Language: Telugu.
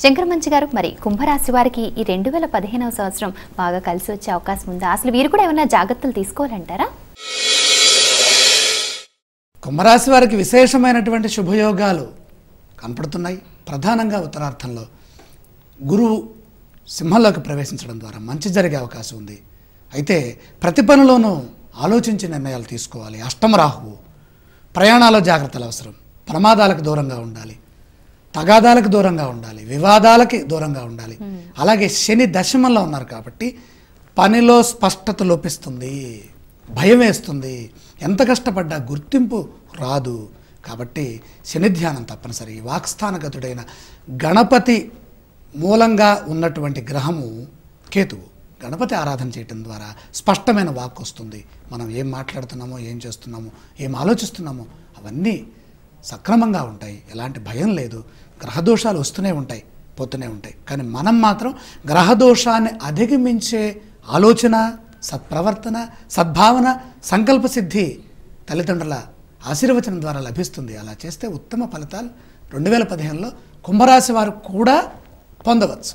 శంకర్ మంచి గారు, మరి కుంభరాశి వారికి ఈ 2015వ సంవత్సరం బాగా కలిసి వచ్చే అవకాశం ఉందా? అసలు వీరు కూడా ఏమైనా జాగ్రత్తలు తీసుకోవాలంటారా? కుంభరాశి వారికి విశేషమైనటువంటి శుభయోగాలు కనపడుతున్నాయి. ప్రధానంగా ఉత్తరార్థంలో గురువు సింహంలోకి ప్రవేశించడం ద్వారా మంచి జరిగే అవకాశం ఉంది. అయితే ప్రతి పనిలోనూ ఆలోచించి నిర్ణయాలు తీసుకోవాలి. అష్టమ రాహువు, ప్రయాణాల జాగ్రత్తలు అవసరం. ప్రమాదాలకు దూరంగా ఉండాలి, తగాదాలకు దూరంగా ఉండాలి, వివాదాలకి దూరంగా ఉండాలి. అలాగే శని దశమంలో ఉన్నారు కాబట్టి పనిలో స్పష్టత లోపిస్తుంది, భయం వేస్తుంది, ఎంత కష్టపడ్డా గుర్తింపు రాదు. కాబట్టి శని ధ్యానం తప్పనిసరి. వాక్స్థానగతుడైన గణపతి మూలంగా ఉన్నటువంటి గ్రహము కేతువు. గణపతి ఆరాధన చేయటం ద్వారా స్పష్టమైన వాక్ వస్తుంది. మనం ఏం మాట్లాడుతున్నామో, ఏం చేస్తున్నామో, ఏం ఆలోచిస్తున్నామో అవన్నీ సక్రమంగా ఉంటాయి. ఎలాంటి భయం లేదు. గ్రహదోషాలు వస్తూనే ఉంటాయి, పోతూనే ఉంటాయి. కానీ మనం మాత్రం గ్రహదోషాన్ని అధిగమించే ఆలోచన, సత్ప్రవర్తన, సద్భావన, సంకల్ప సిద్ధి తల్లిదండ్రుల ఆశీర్వచనం ద్వారా లభిస్తుంది. అలా చేస్తే ఉత్తమ ఫలితాలు 2015లో కుంభరాశి వారు కూడా పొందవచ్చు.